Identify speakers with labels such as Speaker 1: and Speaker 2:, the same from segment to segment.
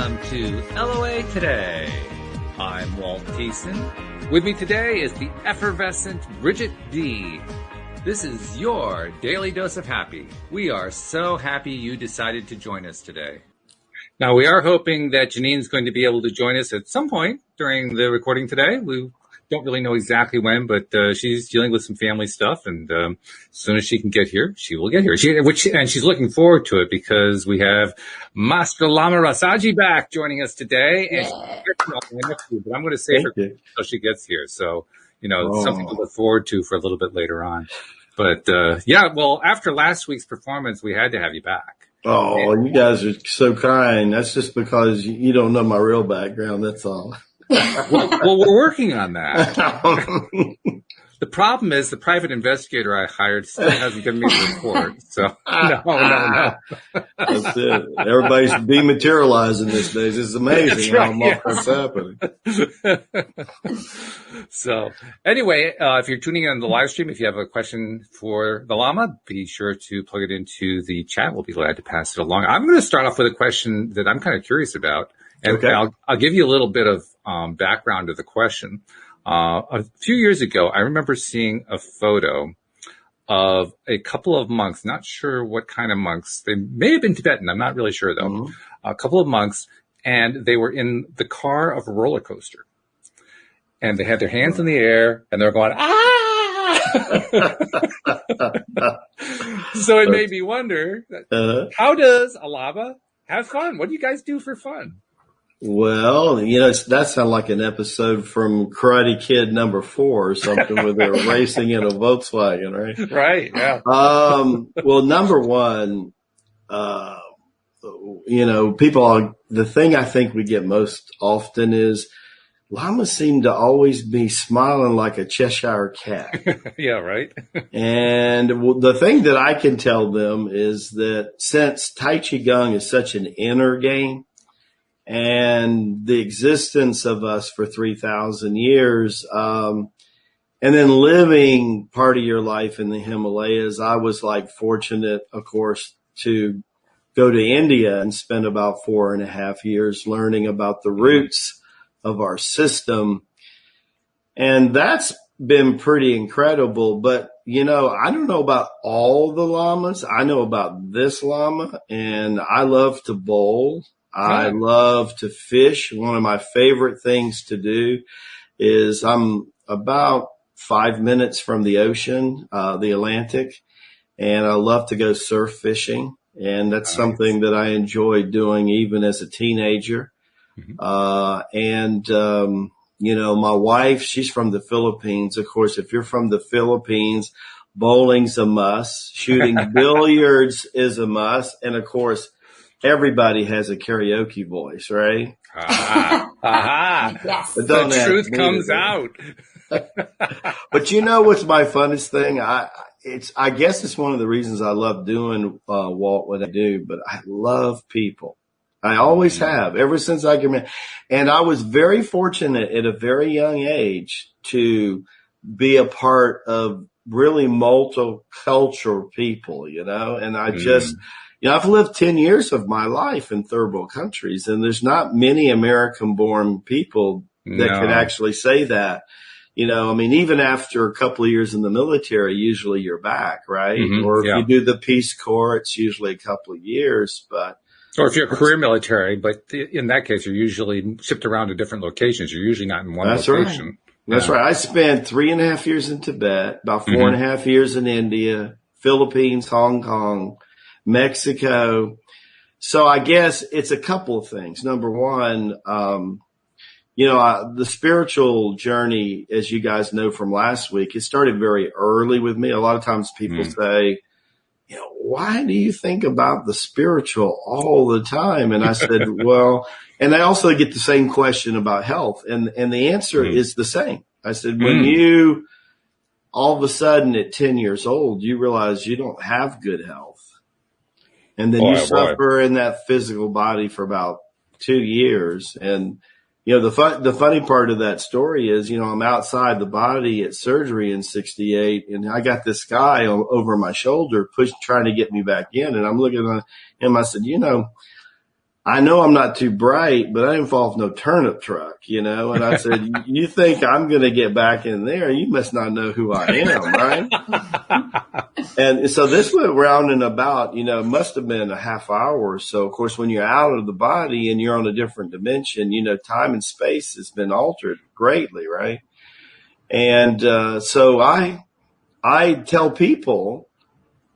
Speaker 1: Welcome to LOA Today. I'm Walt Thiessen. With me today is the effervescent Bridget D. This is your daily dose of happy. We are so happy you decided to join us today. Now, we are hoping that Janine's going to be able to join us at some point during the recording today. We don't really know exactly when, but she's dealing with some family stuff, and as soon as she can get here, she will get here. And she's looking forward to it because we have Master Lama Rasaji back joining us today. And but I'm going to save her until she gets here. So, something to look forward to for a little bit later on. But well, after last week's performance, we had to have you back.
Speaker 2: Oh, and you guys are so kind. That's just because you don't know my real background. That's all.
Speaker 1: Well, we're working on that. The problem is the private investigator I hired still hasn't given me the report. So no.
Speaker 2: That's it. Everybody's dematerializing these days. It's amazing how much that's happening.
Speaker 1: So anyway, if you're tuning in on the live stream, if you have a question for the Lama, be sure to plug it into the chat. We'll be glad to pass it along. I'm going to start off with a question that I'm kind of curious about. And okay. I'll give you a little bit of background to the question. A few years ago, I remember seeing a photo of a couple of monks, not sure what kind of monks. They may have been Tibetan. I'm not really sure, though. Mm-hmm. A couple of monks, and they were in the car of a roller coaster. And they had their hands in the air, and they were going, ah! So it made me wonder, how does a Lama have fun? What do you guys do for fun?
Speaker 2: Well, that sounds like an episode from Karate Kid #4 or something where they're racing in a Volkswagen, right?
Speaker 1: Right, yeah.
Speaker 2: Well, number one, the thing I think we get most often is Lamas seem to always be smiling like a Cheshire cat.
Speaker 1: Yeah, right.
Speaker 2: And the thing that I can tell them is that since Tai Chi Gong is such an inner game, and the existence of us for 3,000 years, and then living part of your life in the Himalayas, I was fortunate, of course, to go to India and spend about 4.5 years learning about the roots of our system. And that's been pretty incredible. But, I don't know about all the lamas. I know about this lama, and I love to bowl. I love to fish. One of my favorite things to do is I'm about 5 minutes from the ocean, the Atlantic, and I love to go surf fishing. And that's something that I enjoyed doing even as a teenager. Mm-hmm. My wife, she's from the Philippines. Of course, if you're from the Philippines, bowling's a must. Shooting billiards is a must. And of course, everybody has a karaoke voice, right?
Speaker 1: Yes. The truth comes out.
Speaker 2: But what's my funnest thing? I guess it's one of the reasons I love doing, Walt, what I do, but I love people. I always have, ever since I can remember. And I was very fortunate at a very young age to be a part of really multicultural people, and I just, I've lived 10 years of my life in third world countries, and there's not many American-born people that could actually say that. Even after a couple of years in the military, usually you're back, right? Mm-hmm, or if you do the Peace Corps, it's usually a couple of years,
Speaker 1: or if you're a career military, but in that case, you're usually shipped around to different locations. You're usually not in one location.
Speaker 2: Right. That's right. I spent 3.5 years in Tibet, about 4.5 years in India, Philippines, Hong Kong, Mexico. So I guess it's a couple of things. Number one, the spiritual journey, as you guys know from last week, it started very early with me. A lot of times people say, why do you think about the spiritual all the time? And I said, well, and I also get the same question about health. And the answer is the same. I said, when you all of a sudden at 10 years old, you realize you don't have good health. And then you suffer in that physical body for about 2 years. And, the funny part of that story is, I'm outside the body at surgery in 68, and I got this guy over my shoulder trying to get me back in. And I'm looking at him. I said, I know I'm not too bright, but I didn't fall off no turnip truck, And I said, you think I'm going to get back in there? You must not know who I am, right? And so this went round and about, it must have been a half hour or so. Of course, when you're out of the body and you're on a different dimension, time and space has been altered greatly, right? And so I tell people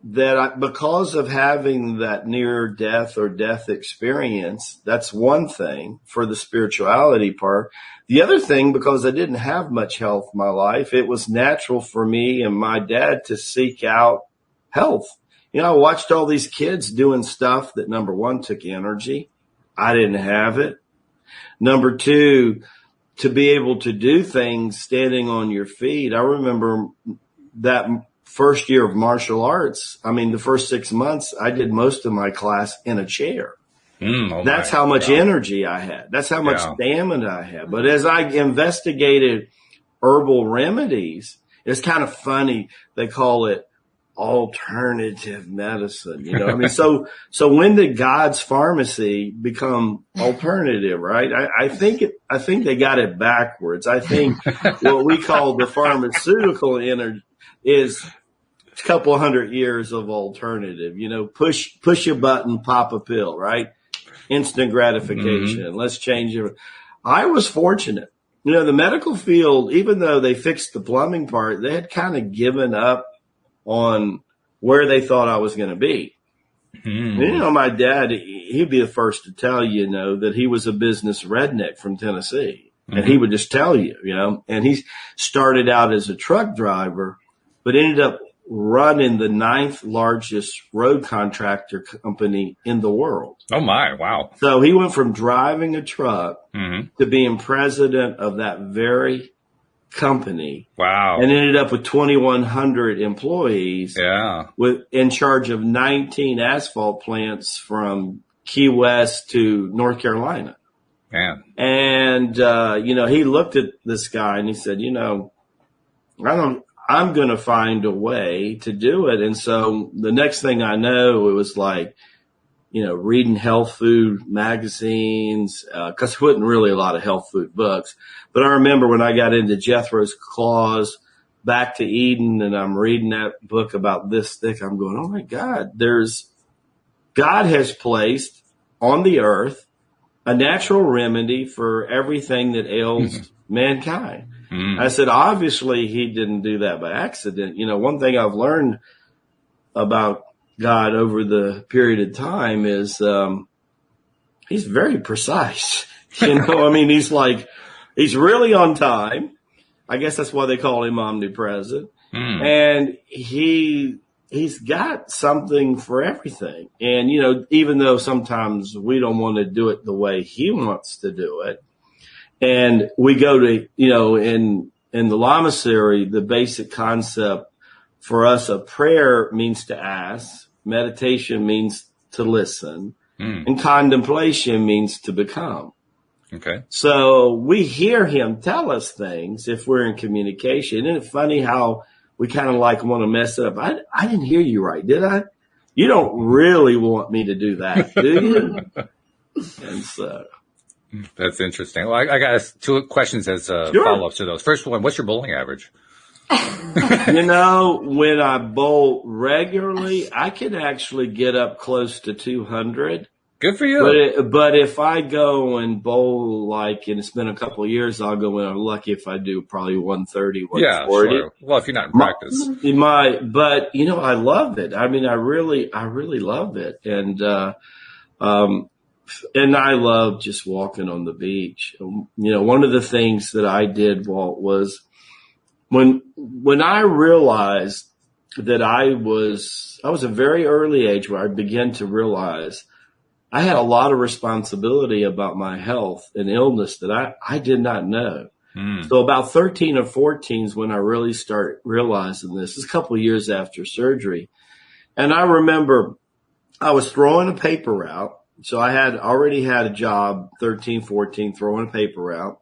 Speaker 2: that because of having that near death or death experience, that's one thing for the spirituality part. The other thing, because I didn't have much health in my life, it was natural for me and my dad to seek out health. I watched all these kids doing stuff that, number one, took energy. I didn't have it. Number two, to be able to do things standing on your feet. I remember that first year of martial arts. The first 6 months, I did most of my class in a chair. That's how much energy I had. That's how much stamina I had. But as I investigated herbal remedies, it's kind of funny. They call it alternative medicine. So when did God's pharmacy become alternative, right? I think they got it backwards. I think what we call the pharmaceutical energy is a couple 100 years of alternative, push a button, pop a pill, right? Instant gratification. Mm-hmm. Let's change it. I was fortunate. The medical field, even though they fixed the plumbing part, they had kind of given up on where they thought I was going to be. Mm. My dad, he'd be the first to tell you, that he was a business redneck from Tennessee. Mm-hmm. And he would just tell you, and he started out as a truck driver, but ended up running the 9th largest road contractor company in the world.
Speaker 1: Oh my, wow.
Speaker 2: So he went from driving a truck to being president of that very company.
Speaker 1: Wow.
Speaker 2: And ended up with 2,100 employees.
Speaker 1: Yeah.
Speaker 2: In charge of 19 asphalt plants from Key West to North Carolina.
Speaker 1: Man.
Speaker 2: And, he looked at this guy and he said, I'm going to find a way to do it. And so the next thing I know, it was like, reading health food magazines, cause there wasn't really a lot of health food books. But I remember when I got into Jethro's Claws, Back to Eden, and I'm reading that book about this thick, I'm going, oh my God, God has placed on the earth a natural remedy for everything that ails mankind. Mm. I said, obviously he didn't do that by accident. One thing I've learned about God over the period of time is, he's very precise. He's really on time. I guess that's why they call him omnipresent. Mm. And he's got something for everything. And, even though sometimes we don't want to do it the way he wants to do it, and we go to, in the Lama series, the basic concept for us of prayer means to ask, meditation means to listen, and contemplation means to become.
Speaker 1: Okay.
Speaker 2: So we hear him tell us things if we're in communication. Isn't it funny how we kind of want to mess it up? I didn't hear you right, did I? You don't really want me to do that, do you? And so.
Speaker 1: That's interesting. Well, I got 2 questions as follow-ups to those. First one, what's your bowling average?
Speaker 2: When I bowl regularly, I can actually get up close to 200.
Speaker 1: Good for you.
Speaker 2: But if I go and bowl and it's been a couple of years, I'll go in. I'm lucky if I do probably 130, 140.
Speaker 1: Yeah, sure. Well, if you're not in practice.
Speaker 2: But I love it. I really love it. And I love just walking on the beach. One of the things that I did, Walt, was when I realized that I was a very early age where I began to realize I had a lot of responsibility about my health and illness that I did not know. Mm. So about 13 or 14 is when I really started realizing this. It's a couple of years after surgery. And I remember I was throwing a paper route. So I had already had a job, 13, 14, throwing a paper route.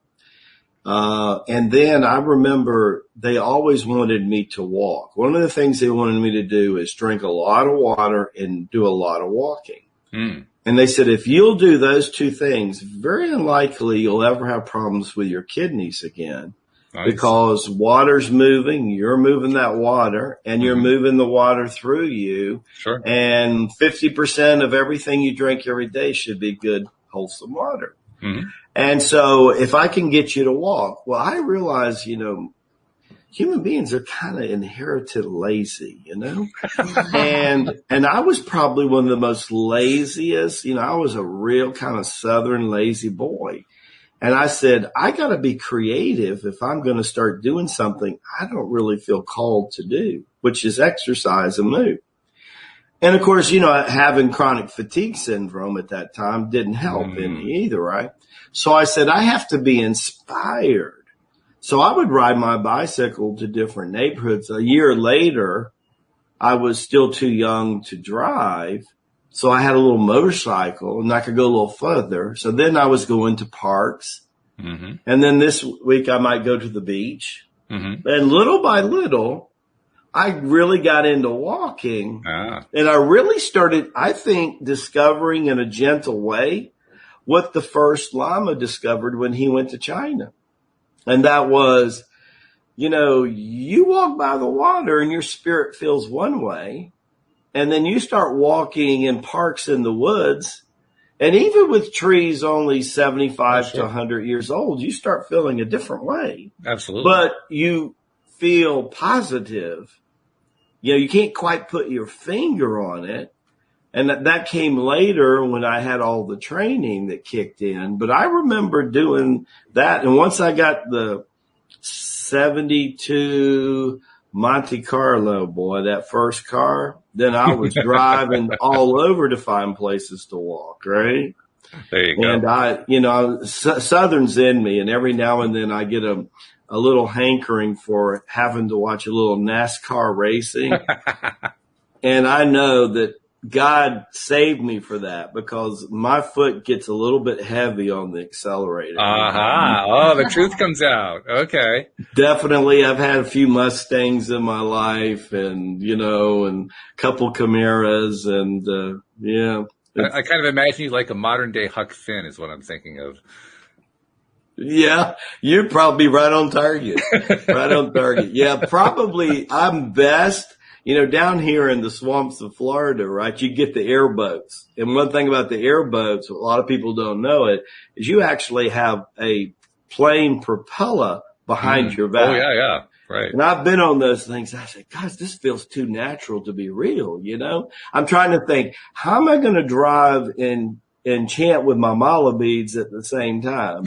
Speaker 2: And then I remember they always wanted me to walk. One of the things they wanted me to do is drink a lot of water and do a lot of walking. Mm. And they said, if you'll do those two things, very unlikely you'll ever have problems with your kidneys again. Nice. Because water's moving, you're moving that water, and you're moving the water through you. Sure. And 50% of everything you drink every day should be good, wholesome water. Mm-hmm. And so if I can get you to walk, well, I realize, human beings are kind of inherited lazy, and I was probably one of the most laziest, I was a real kind of Southern lazy boy. And I said, I got to be creative if I'm going to start doing something I don't really feel called to do, which is exercise and move. And of course, having chronic fatigue syndrome at that time didn't help any either, right? So I said, I have to be inspired. So I would ride my bicycle to different neighborhoods. A year later, I was still too young to drive. So I had a little motorcycle and I could go a little further. So then I was going to parks. Mm-hmm. And then this week I might go to the beach. Mm-hmm. And little by little, I really got into walking. And I really started, I think, discovering in a gentle way what the first Lama discovered when he went to China. And that was, you walk by the water and your spirit feels one way. And then you start walking in parks in the woods. And even with trees only 75 to 100 years old, you start feeling a different way. Absolutely. But you feel positive. You can't quite put your finger on it. And that came later when I had all the training that kicked in. But I remember doing that. And once I got the 72 Monte Carlo, boy, that first car, then I was driving all over to find places to walk, right? There you go. And Southern's in me, and every now and then I get a little hankering for having to watch a little NASCAR racing. And I know that God saved me for that because my foot gets a little bit heavy on the accelerator.
Speaker 1: Oh, the truth comes out. Okay.
Speaker 2: Definitely. I've had a few Mustangs in my life and, and a couple Camaras and, yeah.
Speaker 1: I kind of imagine you like a modern day Huck Finn is what I'm thinking of.
Speaker 2: Yeah, you'd probably be right on target. Right on target. Yeah, probably I'm best. Down here in the swamps of Florida, right, you get the airboats. And one thing about the airboats, a lot of people don't know it, is you actually have a plane propeller behind your back.
Speaker 1: Oh, yeah, right.
Speaker 2: And I've been on those things. I said, gosh, this feels too natural to be real, I'm trying to think, how am I going to drive and chant with my mala beads at the same time,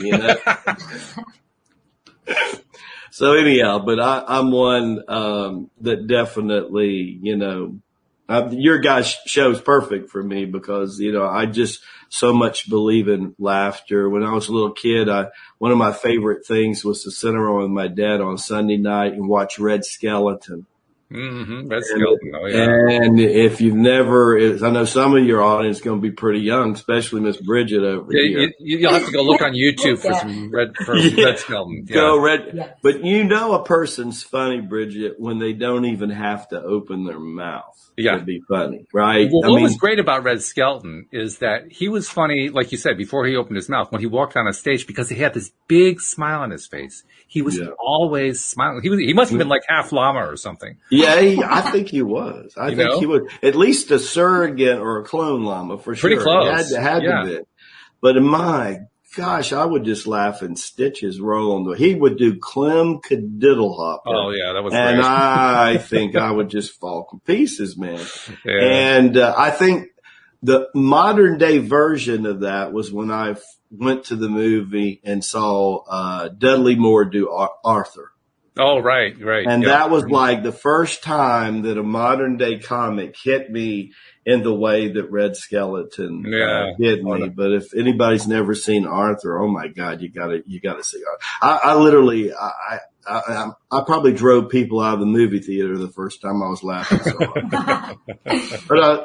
Speaker 2: So anyhow, but I'm one that definitely, your guys' show's perfect for me because, I just so much believe in laughter. When I was a little kid, one of my favorite things was to sit around with my dad on Sunday night and watch Red Skeleton.
Speaker 1: Mm-hmm. Red Skeleton. Oh, yeah.
Speaker 2: And if you've never, I know some of your audience is going to be pretty young, especially Miss Bridget over here.
Speaker 1: You'll have to go look on YouTube for some Red Skeleton. Yeah.
Speaker 2: Go Red. Yeah. But a person's funny, Bridget, when they don't even have to open their mouth. Yeah. To be funny, right?
Speaker 1: Well, what was great about Red Skeleton is that he was funny, like you said, before he opened his mouth, when he walked on a stage, because he had this big smile on his face. He was always smiling. He must have been like half Lama or something.
Speaker 2: Yeah, I think he was. I think he was at least a surrogate or a clone Lama for sure.
Speaker 1: Pretty close.
Speaker 2: Had to be. But my gosh, I would just laugh in stitches rolling. He would do Clem Cadiddlehopper.
Speaker 1: Oh yeah, that was
Speaker 2: and
Speaker 1: great.
Speaker 2: I think I would just fall to pieces, man. Yeah. And I think the modern day version of that was when I went to the movie and saw Dudley Moore do Arthur.
Speaker 1: Oh, right.
Speaker 2: And that was like the first time that a modern day comic hit me in the way that Red Skeleton hit me. But if anybody's never seen Arthur, oh my God, you gotta see Arthur. I literally, I probably drove people out of the movie theater the first time I was laughing so hard. But,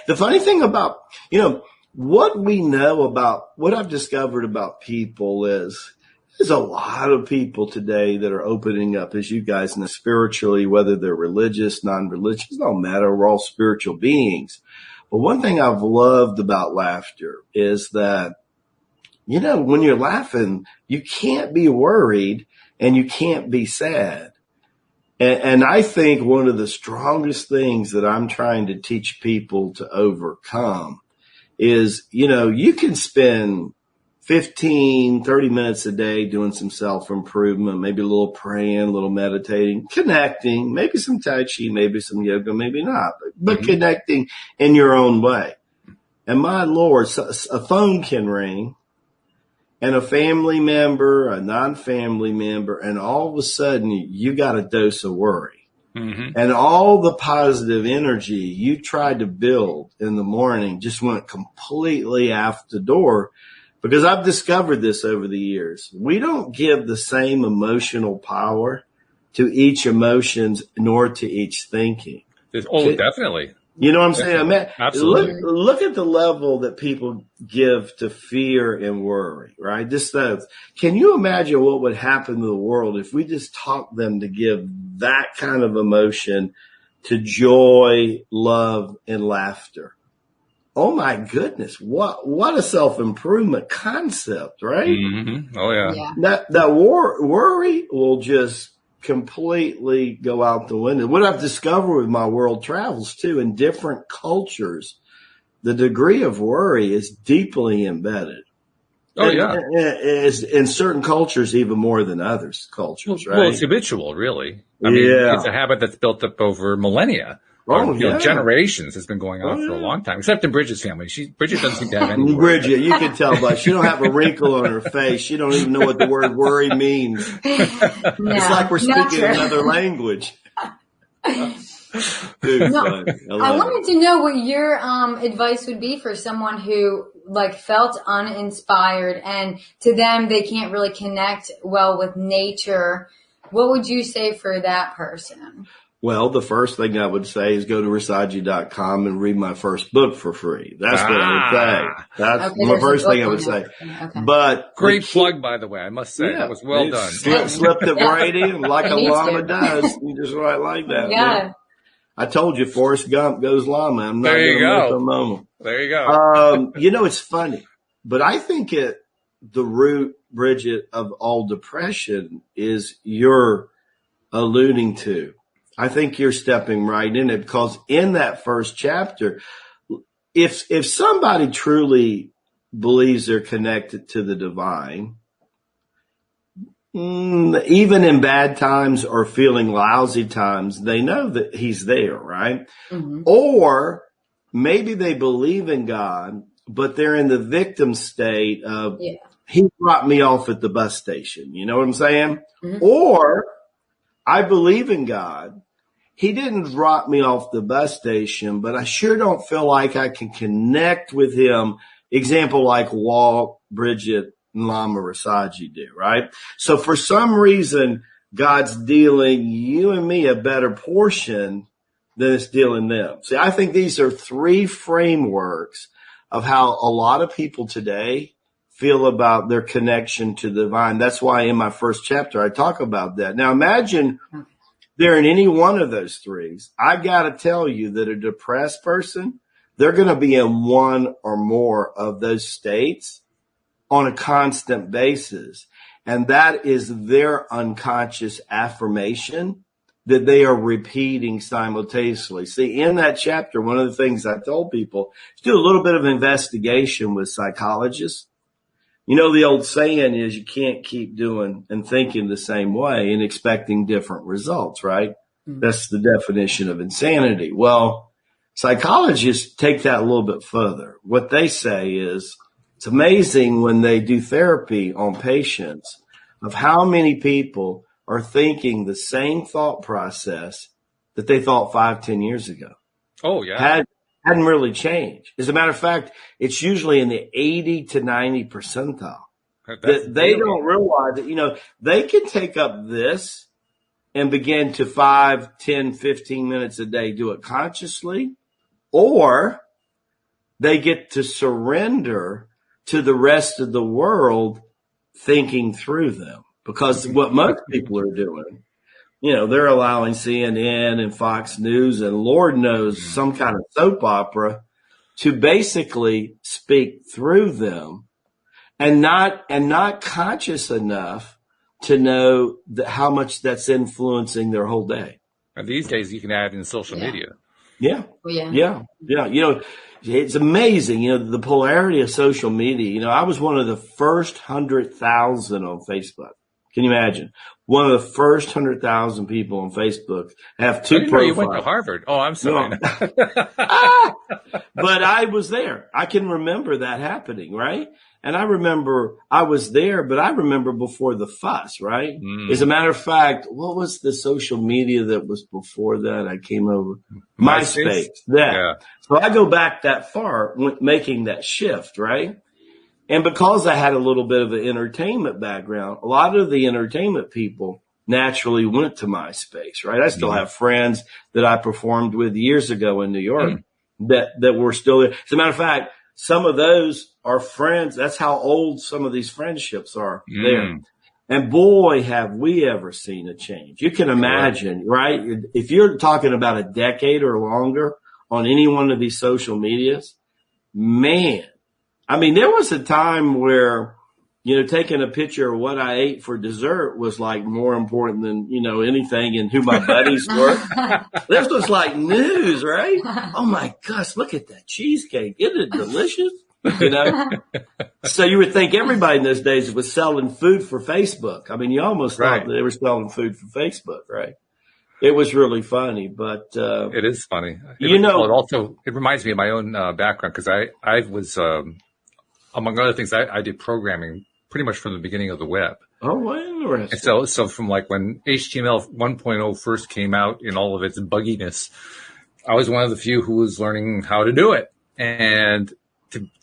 Speaker 2: the funny thing about, what we know about, what I've discovered about people is, there's a lot of people today that are opening up, as you guys know, spiritually, whether they're religious, non-religious, it don't matter. We're all spiritual beings. But one thing I've loved about laughter is that, when you're laughing, you can't be worried and you can't be sad. And I think one of the strongest things that I'm trying to teach people to overcome is, you can spend 15, 30 minutes a day doing some self-improvement, maybe a little praying, a little meditating, connecting, maybe some Tai Chi, maybe some yoga, maybe not, but connecting in your own way. And my Lord, a phone can ring and a family member, a non-family member, and all of a sudden you got a dose of worry. Mm-hmm. And all the positive energy you tried to build in the morning just went completely out the door. Because I've discovered this over the years. We don't give the same emotional power to each emotions nor to each thinking.
Speaker 1: Definitely.
Speaker 2: You know what I'm saying? I mean,
Speaker 1: absolutely.
Speaker 2: Look at the level that people give to fear and worry, right? Can you imagine what would happen to the world if we just taught them to give that kind of emotion to joy, love, and laughter? Oh my goodness. What a self-improvement concept, right?
Speaker 1: Mm-hmm. Oh yeah.
Speaker 2: That worry will just completely go out the window. What I've discovered with my world travels too, in different cultures, the degree of worry is deeply embedded.
Speaker 1: Oh yeah.
Speaker 2: Is in certain cultures even more than others cultures, right?
Speaker 1: Well, it's habitual, really. I mean, it's a habit that's built up over millennia. Generations has been going on for a long time, except in Bridget's family. Bridget doesn't seem to have any worry.
Speaker 2: Bridget, you can tell, but she don't have a wrinkle on her face. She don't even know what the word worry means. It's like we're speaking another language.
Speaker 3: I wanted to know what your advice would be for someone who felt uninspired and to them they can't really connect well with nature. What would you say for that person?
Speaker 2: Well, the first thing I would say is go to Rasaji.com and read my first book for free. That's what I would say. That's my first thing I would say. Okay. But
Speaker 1: great plug, by the way, I must say. That was well done.
Speaker 2: Slipped it right in like a llama does. You just write like that.
Speaker 3: Yeah.
Speaker 2: I told you, Forrest Gump goes llama. I'm not going to miss a moment.
Speaker 1: There you go.
Speaker 2: It's funny, but I think the root, Bridget, of all depression is you're alluding to. I think you're stepping right in it because in that first chapter, if somebody truly believes they're connected to the divine, even in bad times or feeling lousy times, they know that he's there, right? Mm-hmm. Or maybe they believe in God, but they're in the victim state of, he dropped me off at the bus station. You know what I'm saying? Mm-hmm. Or I believe in God. He didn't drop me off the bus station, but I sure don't feel like I can connect with him. Example like Walt, Bridget, and Lama Rasaji do, right? So for some reason, God's dealing you and me a better portion than it's dealing them. See, I think these are three frameworks of how a lot of people today feel about their connection to the divine. That's why in my first chapter, I talk about that. Now imagine they're in any one of those threes. I got to tell you that a depressed person, they're going to be in one or more of those states on a constant basis. And that is their unconscious affirmation that they are repeating simultaneously. See, in that chapter, one of the things I told people is do a little bit of investigation with psychologists. You know, the old saying is you can't keep doing and thinking the same way and expecting different results, right? Mm-hmm. That's the definition of insanity. Well, psychologists take that a little bit further. What they say is it's amazing when they do therapy on patients of how many people are thinking the same thought process that they thought 5-10 years ago.
Speaker 1: Oh, yeah.
Speaker 2: Hadn't really changed. As a matter of fact, it's usually in the 80 to 90 percentile. They don't realize that, they can take up this and begin to 5, 10, 15 minutes a day, do it consciously, or they get to surrender to the rest of the world thinking through them. Because what most people are doing, they're allowing CNN and Fox News and Lord knows some kind of soap opera to basically speak through them and not conscious enough to know that how much that's influencing their whole day.
Speaker 1: And these days you can add in social media.
Speaker 2: Yeah.
Speaker 3: Oh, yeah.
Speaker 2: Yeah. You know, it's amazing, you know, the polarity of social media. You know, I was one of the first 100,000 on Facebook. Can you imagine? One of the first 100,000 people on Facebook have two
Speaker 1: I didn't know
Speaker 2: profiles.
Speaker 1: you went to Harvard. Oh, I'm sorry.
Speaker 2: No. But I was there. I can remember that happening, right? And I remember I was there, but I remember before the fuss, right? As a matter of fact, what was the social media that was before that? I came over MySpace.
Speaker 1: Yeah.
Speaker 2: So I go back that far, making that shift, right? And because I had a little bit of an entertainment background, a lot of the entertainment people naturally went to MySpace, right? I still have friends that I performed with years ago in New York that were still there. As a matter of fact, some of those are friends. That's how old some of these friendships are there. And boy, have we ever seen a change. You can imagine, right? If you're talking about a decade or longer on any one of these social medias, man, I mean, there was a time where, you know, taking a picture of what I ate for dessert was like more important than, you know, anything and who my buddies were. This was like news, right? Oh my gosh, look at that cheesecake. Isn't it delicious? You know? So you would think everybody in those days was selling food for Facebook. I mean, you almost thought that they were selling food for Facebook, right? It was really funny, but
Speaker 1: it is funny. It reminds me of my own background because I was, among other things, I did programming pretty much from the beginning of the web.
Speaker 2: Oh, well, interesting.
Speaker 1: And so from like when HTML 1.0 first came out in all of its bugginess, I was one of the few who was learning how to do it. And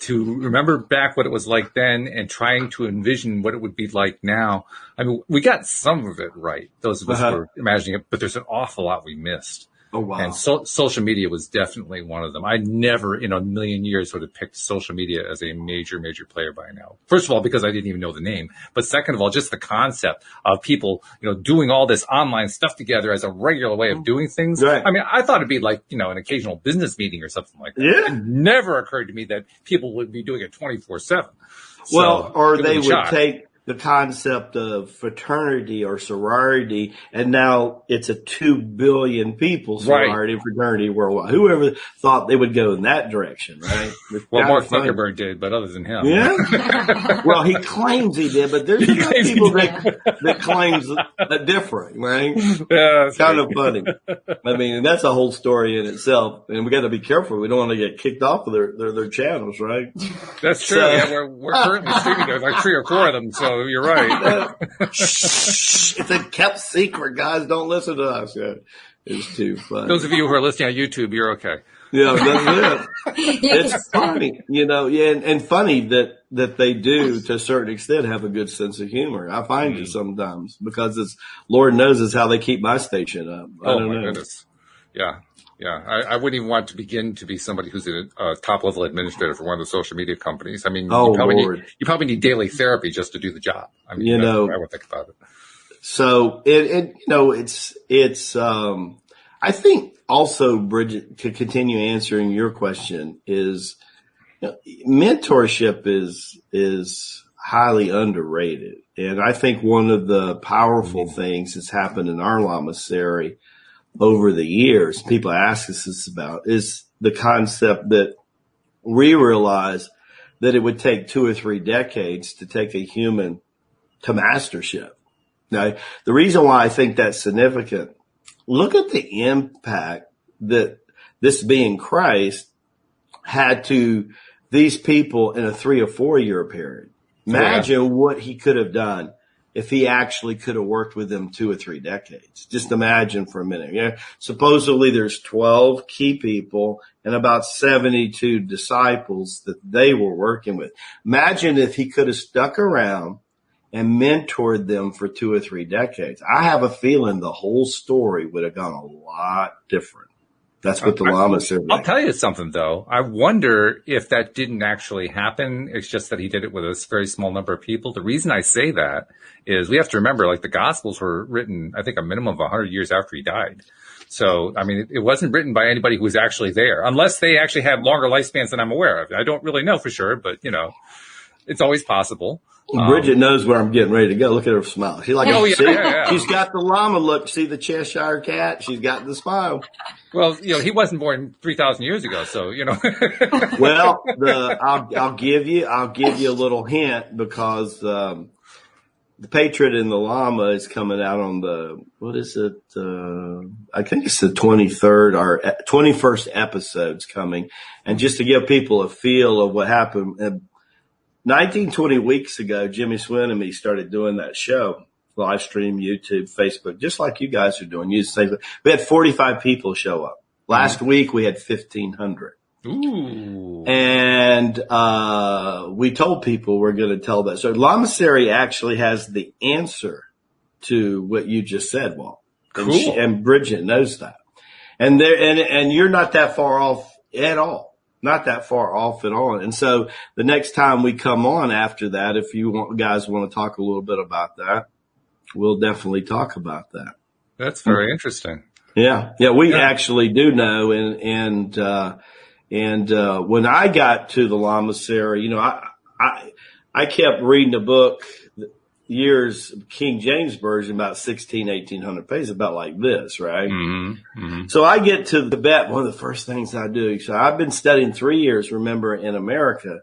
Speaker 1: to remember back what it was like then and trying to envision what it would be like now. I mean, we got some of it right. Those of us who were imagining it, but there's an awful lot we missed.
Speaker 2: Oh, wow.
Speaker 1: And social media was definitely one of them. I never in a million years would have picked social media as a major, major player by now. First of all, because I didn't even know the name. But second of all, just the concept of people, you know, doing all this online stuff together as a regular way of doing things.
Speaker 2: Right.
Speaker 1: I mean, I thought it'd be like, you know, an occasional business meeting or something like that.
Speaker 2: Yeah.
Speaker 1: It never occurred to me that people would be doing it 24/7.
Speaker 2: Well, or they would take the concept of fraternity or sorority, and now it's a 2 billion people sorority and fraternity worldwide. Whoever thought they would go in that direction, right?
Speaker 1: Well, Mark Zuckerberg did, but other than him.
Speaker 2: Yeah. Well, he claims he did, but there's people that claims different, right?
Speaker 1: Yeah,
Speaker 2: it's kind of funny. I mean, that's a whole story in itself, and we got to be careful. We don't want to get kicked off of their channels, right?
Speaker 1: That's true. So, we're currently streaming. There's like 3 or 4 of them, so you're right.
Speaker 2: It's a kept secret, guys. Don't listen to us. Yeah, it's too funny.
Speaker 1: Those of you who are listening on YouTube, you're okay.
Speaker 2: Yeah, that's it. It's funny, you know, and funny that they do to a certain extent have a good sense of humor. I find it sometimes because it's Lord knows it's how they keep my station up. I don't know.
Speaker 1: Goodness. Yeah. Yeah, I wouldn't even want to begin to be somebody who's a top-level administrator for one of the social media companies. I mean, you probably need daily therapy just to do the job. I mean, I would think about it.
Speaker 2: So it's I think also, Bridget, to continue answering your question is, mentorship is highly underrated. And I think one of the powerful things that's happened in our Lamasery over the years, people ask us this about, is the concept that we realize that it would take 2 or 3 decades to take a human to mastership. Now, the reason why I think that's significant, look at the impact that this being Christ had to these people in a 3 or 4 year period. Imagine what he could have done if he actually could have worked with them 2 or 3 decades. Just imagine for a minute. Yeah. Supposedly there's 12 key people and about 72 disciples that they were working with. Imagine if he could have stuck around and mentored them for 2 or 3 decades. I have a feeling the whole story would have gone a lot different. That's what the Lama said.
Speaker 1: I'll tell you something, though. I wonder if that didn't actually happen. It's just that he did it with a very small number of people. The reason I say that is we have to remember, like, the Gospels were written, I think, a minimum of 100 years after he died. So, I mean, it wasn't written by anybody who was actually there, unless they actually had longer lifespans than I'm aware of. I don't really know for sure, but, it's always possible.
Speaker 2: Bridget knows where I'm getting ready to go. Look at her smile. She's like,
Speaker 1: yeah.
Speaker 2: She's got the llama look. See the Cheshire cat? She's got the smile.
Speaker 1: Well, he wasn't born 3,000 years ago, so,
Speaker 2: Well, I'll give you a little hint because, the Patriot and the Llama is coming out on what is it? I think it's the 23rd or 21st episode's coming. And just to give people a feel of what happened, 20 weeks ago, Jimmy Swin and me started doing that show, live stream, YouTube, Facebook, just like you guys are doing. We had 45 people show up. Last week we had 1,500.
Speaker 1: Ooh.
Speaker 2: And we told people we're going to tell that. So Lamasery actually has the answer to what you just said, Walt.
Speaker 1: Cool.
Speaker 2: And Bridget knows that. And you're not that far off at all. Not that far off at all. And so the next time we come on after that, if you guys want to talk a little bit about that, we'll definitely talk about that.
Speaker 1: That's very interesting.
Speaker 2: Yeah. Yeah. We actually do know. And when I got to the Lamasery, I kept reading the book years, King James Version, about 1,800 pages, about like this, right?
Speaker 1: Mm-hmm. Mm-hmm.
Speaker 2: So I get to Tibet, one of the first things I do. So I've been studying 3 years, remember, in America.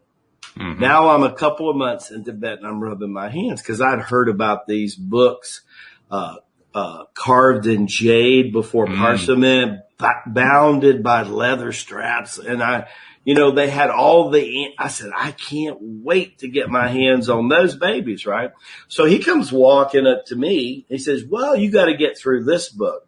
Speaker 2: Mm-hmm. Now I'm a couple of months in Tibet and I'm rubbing my hands because I'd heard about these books, carved in jade before parchment, bounded by leather straps. And they had I said, I can't wait to get my hands on those babies, right? So he comes walking up to me. He says, well, you got to get through this book.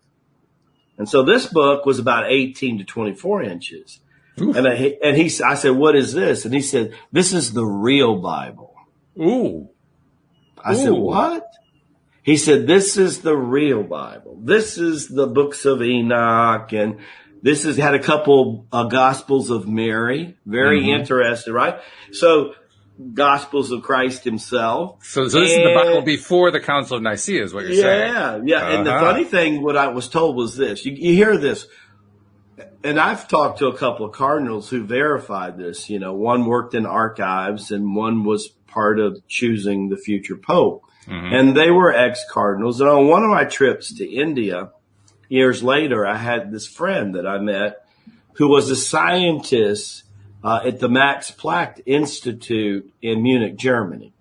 Speaker 2: And so this book was about 18 to 24 inches. Oof. And I said, what is this? And he said, this is the real Bible.
Speaker 1: Ooh.
Speaker 2: I said, what? He said, this is the real Bible. This is the books of Enoch, and this has had a couple Gospels of Mary. Very interesting, right? So, Gospels of Christ himself.
Speaker 1: So this is the Bible before the Council of Nicaea is what you're saying.
Speaker 2: Yeah. And the funny thing, what I was told was this. You hear this, and I've talked to a couple of cardinals who verified this. One worked in archives, and one was part of choosing the future pope. Mm-hmm. And they were ex-cardinals. And on one of my trips to India, years later, I had this friend that I met who was a scientist at the Max Planck Institute in Munich, Germany.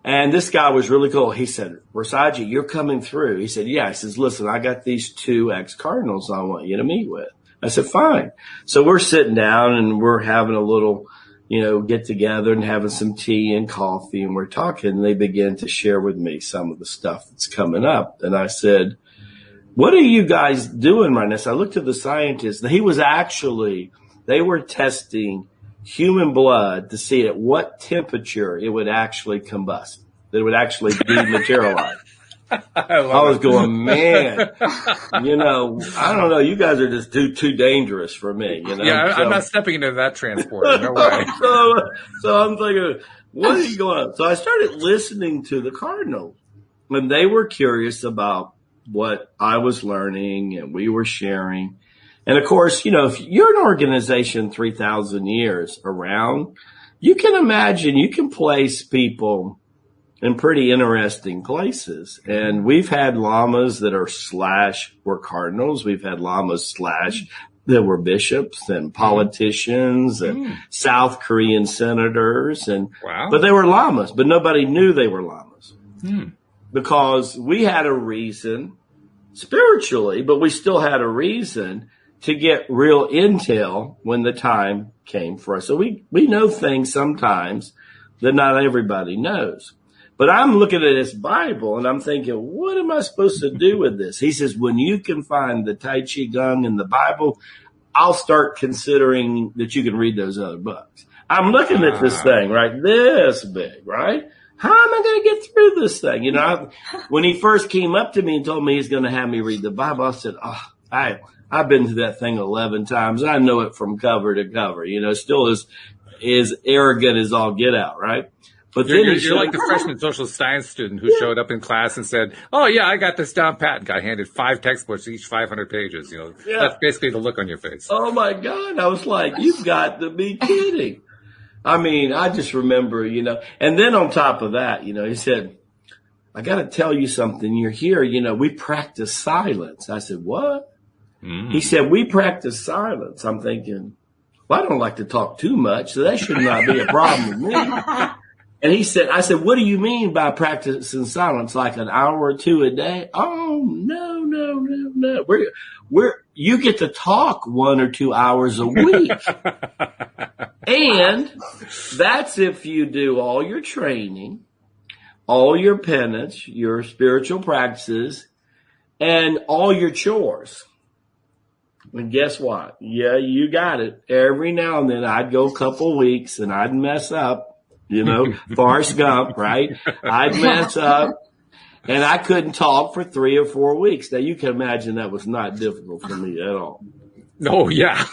Speaker 2: And this guy was really cool. He said, Rasaji, you're coming through. He said, yeah. He says, listen, I got these 2 ex-cardinals I want you to meet with. I said, fine. So we're sitting down and we're having a little get together and having some tea and coffee, and we're talking, and they began to share with me some of the stuff that's coming up. And I said, what are you guys doing right now? So I looked at the scientist. They were testing human blood to see at what temperature it would actually combust, that it would actually dematerialize. I was going, man, I don't know. You guys are just too dangerous for me,
Speaker 1: Yeah, I'm not stepping into that transporter. No way.
Speaker 2: So I'm thinking, what is going on? So I started listening to the cardinal, and they were curious about what I was learning and we were sharing. And of course, if you're an organization 3,000 years around, you can imagine you can place people in pretty interesting places. And we've had lamas that were cardinals. We've had lamas that were bishops and politicians and South Korean senators. But they were lamas, but nobody knew they were lamas because we had a reason spiritually, but we still had a reason to get real intel when the time came for us. So we know things sometimes that not everybody knows. But I'm looking at this Bible and I'm thinking, what am I supposed to do with this? He says, when you can find the Tai Chi Gung in the Bible, I'll start considering that you can read those other books. I'm looking at this thing, right? This big, right? How am I going to get through this thing? When he first came up to me and told me he's going to have me read the Bible, I said, I've been to that thing 11 times. I know it from cover to cover, still as arrogant as all get out, right? But
Speaker 1: You're like the freshman social science student who showed up in class and said, "Oh yeah, I got this down pat," and got handed 5 textbooks, each 500 pages. That's basically the look on your face.
Speaker 2: Oh my God. I was like, you've got to be kidding. I mean, I just remember, and then on top of that, he said, I got to tell you something. You're here, we practice silence. I said, what? He said, we practice silence. I'm thinking, well, I don't like to talk too much, so that should not be a problem with me. And I said, what do you mean by practicing silence? Like an hour or 2 a day? Oh, no. You get to talk 1 or 2 hours a week. And that's if you do all your training, all your penance, your spiritual practices, and all your chores. And guess what? Yeah, you got it. Every now and then I'd go a couple weeks and I'd mess up. Forrest Gump, right? I'd mess up and I couldn't talk for 3 or 4 weeks. Now you can imagine that was not difficult for me at all.
Speaker 1: Oh, yeah.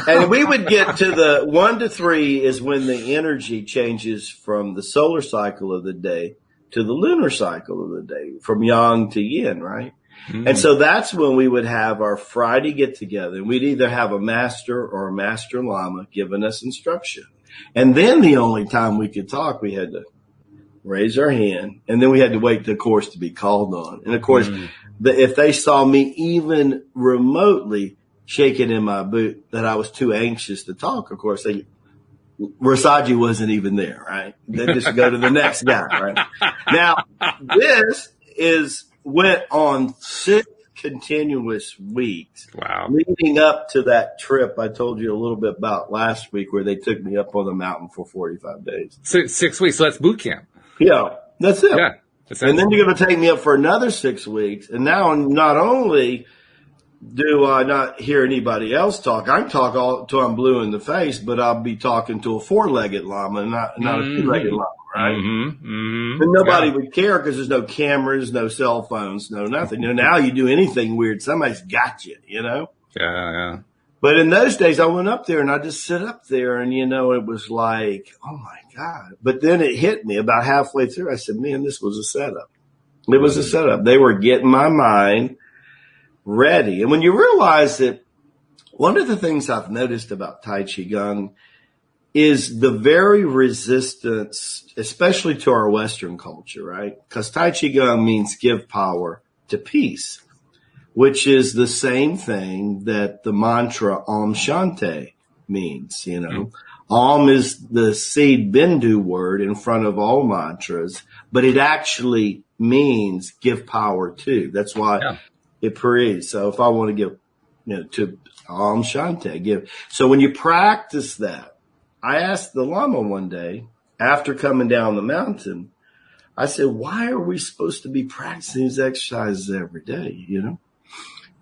Speaker 2: And we would get to the 1 to 3 is when the energy changes from the solar cycle of the day to the lunar cycle of the day, from yang to yin, right? Mm-hmm. And so that's when we would have our Friday get together, and we'd either have a master or a master Lama giving us instruction. And then the only time we could talk, we had to raise our hand, and then we had to wait, of course, to be called on. And of course, if they saw me even remotely shaking in my boot that I was too anxious to talk, of course, Rasaji wasn't even there, right? They just go to the next guy, right? Now, this went on 6 continuous weeks.
Speaker 1: Wow.
Speaker 2: Leading up to that trip I told you a little bit about last week, where they took me up on the mountain for 45 days.
Speaker 1: 6 weeks. So that's boot camp.
Speaker 2: Yeah, that's it.
Speaker 1: Yeah.
Speaker 2: And then you're going to take me up for another 6 weeks. And now not only do I not hear anybody else talk, I can talk all till I'm blue in the face, but I'll be talking to a 4-legged llama, not a 2-legged llama, right? And nobody would care because there's no cameras, no cell phones, no nothing. Now you do anything weird, somebody's got you,
Speaker 1: Yeah.
Speaker 2: But in those days, I went up there and I just sit up there and, it was like, oh my God. But then it hit me about halfway through. I said, man, this was a setup. It was a setup. They were getting my mind ready. And when you realize that, one of the things I've noticed about Tai Chi Gong is the very resistance, especially to our Western culture, right? Because Tai Chi Gong means give power to peace, which is the same thing that the mantra Om Shanti means, Om is the seed bindu word in front of all mantras, but it actually means give power to. That's why it prays. So if I want to give, to Om Shanti, give. So when you practice that, I asked the Lama one day after coming down the mountain, I said, why are we supposed to be practicing these exercises every day,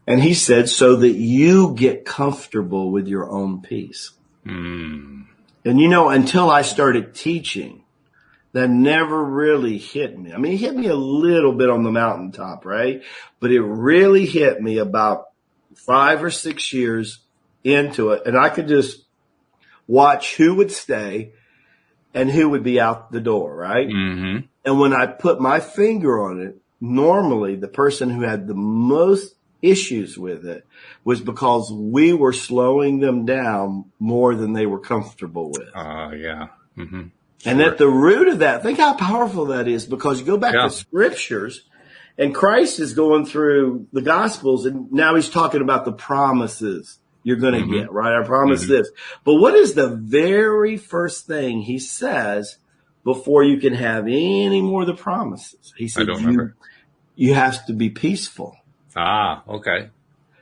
Speaker 2: And he said, so that you get comfortable with your own peace. And, until I started teaching, that never really hit me. I mean, it hit me a little bit on the mountaintop, right? But it really hit me about 5 or 6 years into it. And I could just watch who would stay and who would be out the door, right? Mm-hmm. And when I put my finger on it, normally the person who had the most issues with it was because we were slowing them down more than they were comfortable with.
Speaker 1: Yeah. Mm-hmm. Sure.
Speaker 2: And at the root of that, think how powerful that is, because you go back to scriptures and Christ is going through the Gospels and now he's talking about the promises you're going to get, right? I promise this. But what is the very first thing he says before you can have any more of the promises? He said, you have to be peaceful.
Speaker 1: Okay.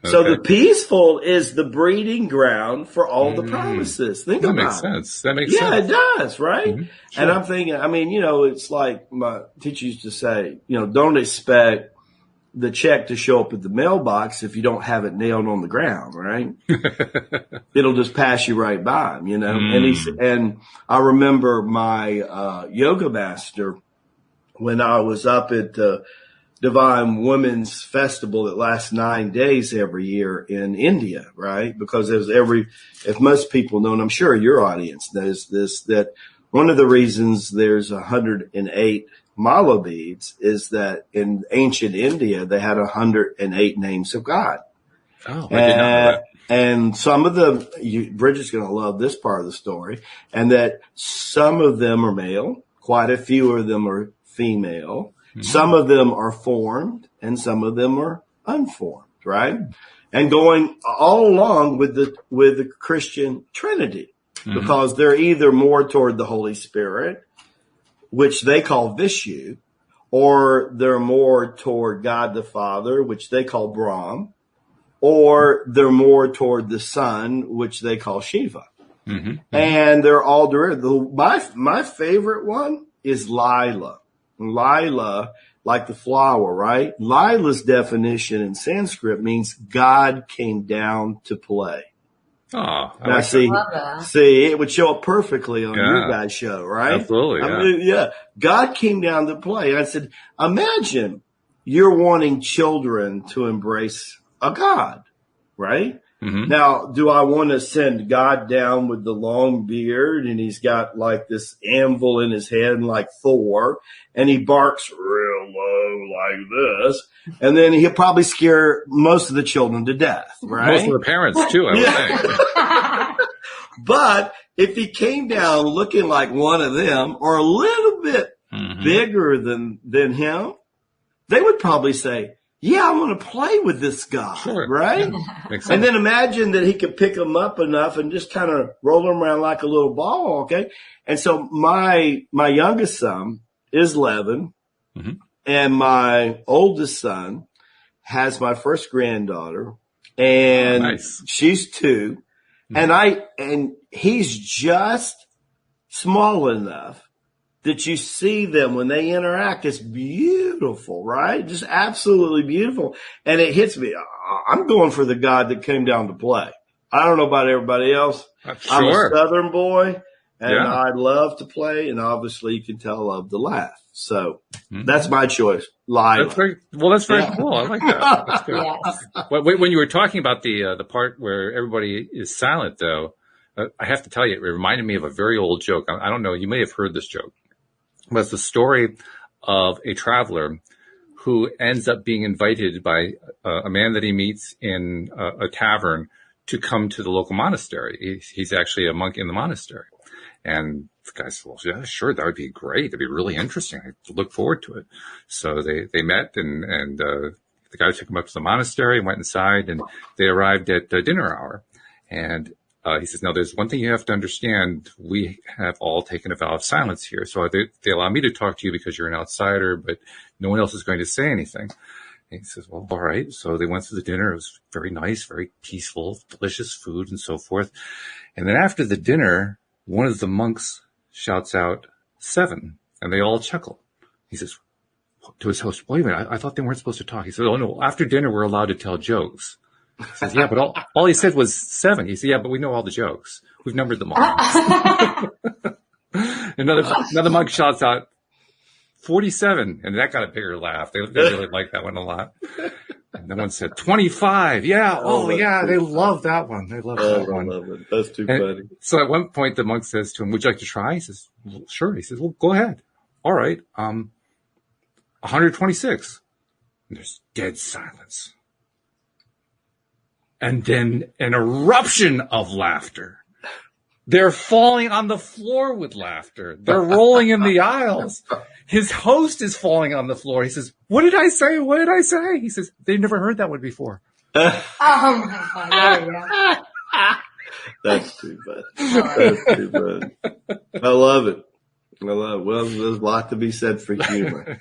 Speaker 2: So the peaceful is the breeding ground for all the promises. Think about it.
Speaker 1: That makes sense.
Speaker 2: Yeah, it does, right?
Speaker 1: Mm-hmm. Sure.
Speaker 2: And I'm thinking, it's like my teacher used to say, don't expect the check to show up at the mailbox if you don't have it nailed on the ground, right? It'll just pass you right by, And I remember my yoga master when I was up at Divine Women's Festival that lasts 9 days every year in India, right? Because if most people know, and I'm sure your audience knows this, that one of the reasons there's 108 mala beads is that in ancient India, they had 108 names of God.
Speaker 1: Oh, I did not know that.
Speaker 2: And some of them, Bridget's going to love this part of the story, and that some of them are male, quite a few of them are female, some of them are formed, and some of them are unformed, right? And going all along with the Christian Trinity, because they're either more toward the Holy Spirit, which they call Vishu, or they're more toward God the Father, which they call Brahm, or they're more toward the Son, which they call Shiva. And they're all derivative. My favorite one is Lila. Lila, like the flower, right? Lila's definition in Sanskrit means God came down to play.
Speaker 1: Oh,
Speaker 2: now, see, it would show up perfectly on your guys' show, right?
Speaker 1: Absolutely.
Speaker 2: I mean, God came down to play. I said, imagine you're wanting children to embrace a God, right? Now, do I want to send God down with the long beard and he's got like this anvil in his head and like Thor and he barks real low like this and then he'll probably scare most of the children to death, right?
Speaker 1: Most of the parents too, I would think.
Speaker 2: But if he came down looking like one of them or a little bit bigger than him, they would probably say, yeah, I want to play with this guy, right? And then imagine that he could pick him up enough and just kind of roll him around like a little ball, okay? And so my youngest son is 11, and my oldest son has my first granddaughter, and she's 2, and he's just small enough that you see them when they interact. It's beautiful, right? Just absolutely beautiful. And it hits me. I'm going for the God that came down to play. I don't know about everybody else. I'm a Southern boy, and I love to play, and obviously you can tell I love to laugh. So that's my choice. Lila.
Speaker 1: That's very cool. I like that. That's good. When you were talking about the part where everybody is silent, though, I have to tell you, it reminded me of a very old joke. I don't know. You may have heard this joke. Was the story of a traveler who ends up being invited by a man that he meets in a tavern to come to the local monastery. He's actually a monk in the monastery. And the guy said, well, yeah, sure, that would be great. That'd be really interesting. I look forward to it. So they met and the guy took him up to the monastery and went inside and they arrived at dinner hour. And he says, now there's one thing you have to understand. We have all taken a vow of silence here. So they allow me to talk to you because you're an outsider, but no one else is going to say anything. And he says, well, all right. So they went through the dinner. It was very nice, very peaceful, delicious food and so forth. And then after the dinner, one of the monks shouts out 7 and they all chuckle. He says to his host, wait a minute. I thought they weren't supposed to talk. He said, oh no, after dinner, we're allowed to tell jokes. He says, yeah, but all he said was 7. He said, yeah, but we know all the jokes. We've numbered them all. Another monk shouts out 47, and that got a bigger laugh. They really liked that one a lot. And then one said 25. Yeah, they love that one. They love that one. I love it.
Speaker 2: That's too funny.
Speaker 1: So at one point, the monk says to him, would you like to try? He says, well, sure. He says, well, go ahead. All right. 126. And there's dead silence. And then an eruption of laughter. They're falling on the floor with laughter. They're rolling in the aisles. His host is falling on the floor. He says, what did I say? What did I say? He says, they've never heard that one before.
Speaker 3: Oh my God. There you go.
Speaker 2: That's too bad. That's too bad. I love it. Well, there's a lot to be said for humor.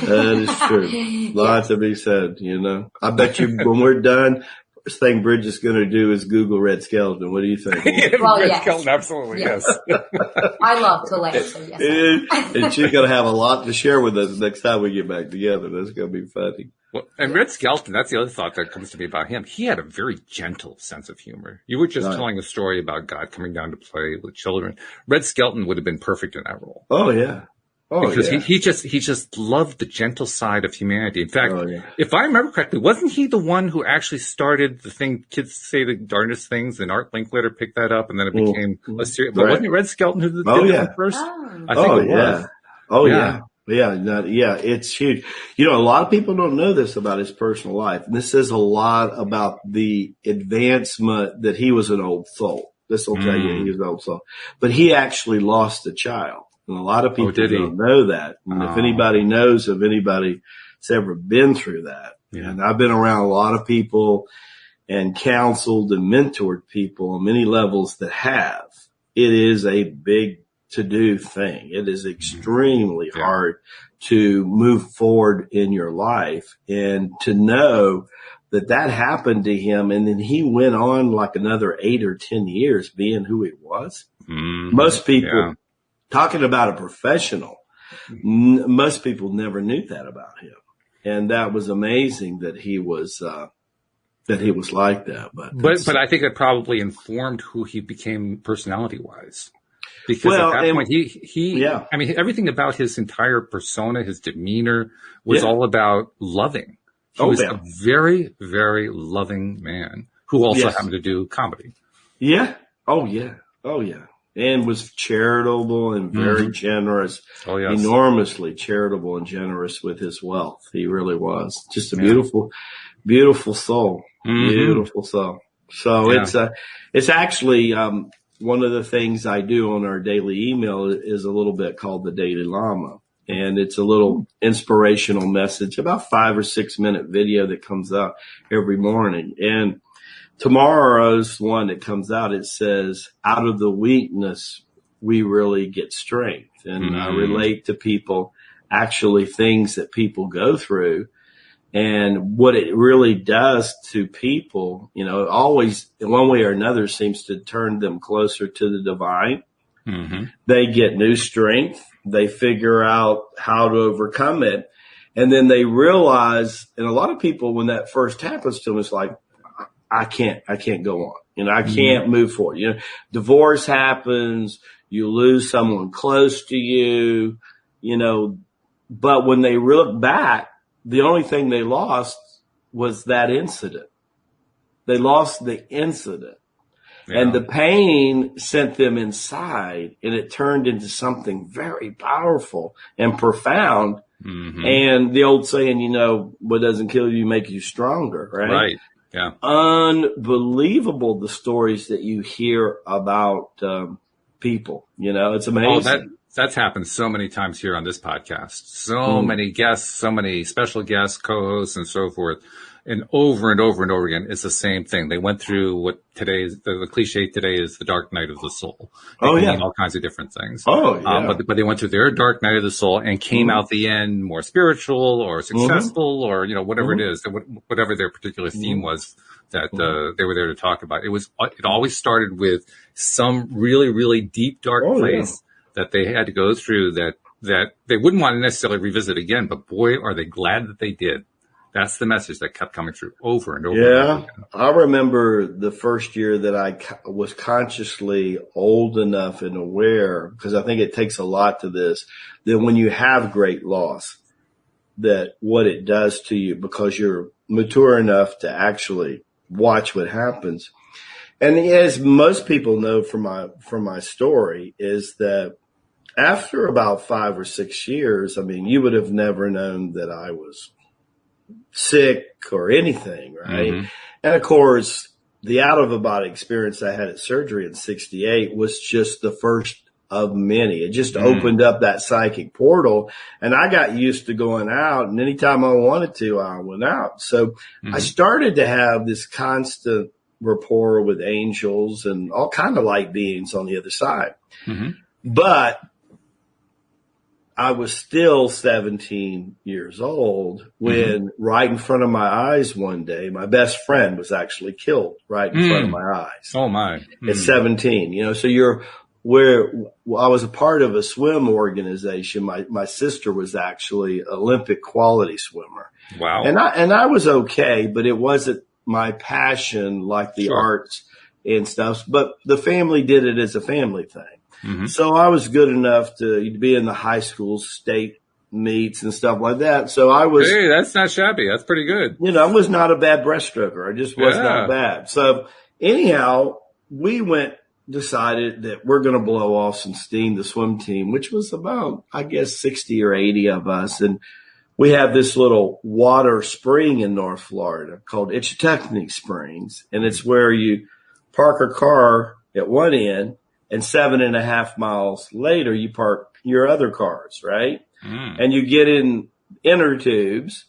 Speaker 2: That is true. A lot to be said, you know. I bet you when we're done, first thing Bridget's going to do is Google Red Skeleton. What do you think?
Speaker 3: Well,
Speaker 1: Red
Speaker 3: yes.
Speaker 1: Skeleton, absolutely, yes.
Speaker 3: I love to laugh, so yes.
Speaker 2: And she's going to have a lot to share with us next time we get back together. That's going to be funny.
Speaker 1: Well, and Red Skelton, that's the other thought that comes to me about him. He had a very gentle sense of humor. You were just telling a story about God coming down to play with children. Red Skelton would have been perfect in that role.
Speaker 2: Oh, yeah. Oh,
Speaker 1: because
Speaker 2: yeah.
Speaker 1: he just loved the gentle side of humanity. In fact,
Speaker 2: Oh, yeah.
Speaker 1: if I remember correctly, wasn't he the one who actually started the thing, kids say the darndest things, and Art Linkletter picked that up, and then it became a series. But
Speaker 2: Right.
Speaker 1: wasn't it Red Skelton who did
Speaker 2: Oh,
Speaker 1: that
Speaker 2: yeah.
Speaker 1: one first?
Speaker 3: Oh.
Speaker 1: I think
Speaker 2: Oh,
Speaker 1: it
Speaker 2: yeah.
Speaker 1: was.
Speaker 2: Oh,
Speaker 1: Yeah.
Speaker 2: yeah. Yeah, it's huge. You know, a lot of people don't know this about his personal life. And this says a lot about the advancement that he was an old soul. This will tell you he was an old soul. But he actually lost a child. And a lot of people
Speaker 1: did he?
Speaker 2: don't know that. And if anybody knows of anybody that's ever been through that, and I've been around a lot of people and counseled and mentored people on many levels that have, it is a big to-do thing. It is extremely hard to move forward in your life, and to know that that happened to him. And then he went on like another 8 or 10 years being who he was.
Speaker 1: Mm-hmm.
Speaker 2: Most people, talking about a professional, most people never knew that about him. And that was amazing that he was like that. But
Speaker 1: I think it probably informed who he became personality-wise. Because at that point, I mean, everything about his entire persona, his demeanor was all about loving. He was a very, very loving man who also happened to do comedy.
Speaker 2: Yeah. Oh, yeah. Oh, yeah. And was charitable and very generous. Oh, yes. Enormously charitable and generous with his wealth. He really was. Just a beautiful, beautiful soul. Beautiful soul. So it's actually, one of the things I do on our daily email is a little bit called the Daily Lama. And it's a little inspirational message, about 5 or 6 minute video that comes out every morning. And tomorrow's one that comes out, it says, out of the weakness, we really get strength. And I relate to people, actually things that people go through. And what it really does to people, you know, always in one way or another seems to turn them closer to the divine. Mm-hmm. They get new strength. They figure out how to overcome it. And then they realize, and a lot of people, when that first happens to them, it's like, I can't go on. You know, I can't move forward. You know, divorce happens. You lose someone close to you, you know, but when they look back, the only thing they lost was that incident. They lost the incident. Yeah. And the pain sent them inside, and it turned into something very powerful and profound. Mm-hmm. And the old saying, you know, what doesn't kill you makes you stronger, right?
Speaker 1: Right. Yeah.
Speaker 2: Unbelievable, the stories that you hear about people. You know, it's amazing.
Speaker 1: That's happened so many times here on this podcast. So many guests, so many special guests, co-hosts, and so forth. And over and over and over again, it's the same thing. They went through what today is, the cliche today is the dark night of the soul. They mean all kinds of different things. Oh, yeah. But they went through their dark night of the soul and came out the end more spiritual or successful or, you know, whatever it is, whatever their particular theme was that, they were there to talk about. It always started with some really, really deep, dark place that they had to go through that they wouldn't want to necessarily revisit again, but boy, are they glad that they did. That's the message that kept coming through over and over. Yeah. And over again.
Speaker 2: I remember the first year that I was consciously old enough and aware, because I think it takes a lot to this, that when you have great loss, that what it does to you, because you're mature enough to actually watch what happens. And as most people know from my story, is that after about 5 or 6 years, I mean, you would have never known that I was sick or anything, right? Mm-hmm. And of course, the out of the body experience I had at surgery in 1968 was just the first of many. It just opened up that psychic portal, and I got used to going out, and anytime I wanted to, I went out. So I started to have this constant rapport with angels and all kind of light beings on the other side. Mm-hmm. But I was still 17 years old when right in front of my eyes one day, my best friend was actually killed right in front of my eyes.
Speaker 1: Oh my.
Speaker 2: At 17, you know, so I was a part of a swim organization. My sister was actually Olympic quality swimmer.
Speaker 1: Wow.
Speaker 2: And I was okay, but it wasn't my passion like the arts and stuff, but the family did it as a family thing.
Speaker 1: Mm-hmm.
Speaker 2: So I was good enough to be in the high school state meets and stuff like that. So I was,
Speaker 1: Hey, that's not shabby. That's pretty good.
Speaker 2: I was not a bad breaststroker. I just was not
Speaker 1: Yeah.
Speaker 2: bad. So anyhow, we decided that we're going to blow off some steam, the swim team, which was about, I guess, 60 or 80 of us. And we have this little water spring in North Florida called Itchitechnik Springs. And it's where you park a car at one end and 7.5 miles later, you park your other cars, right? And you get in inner tubes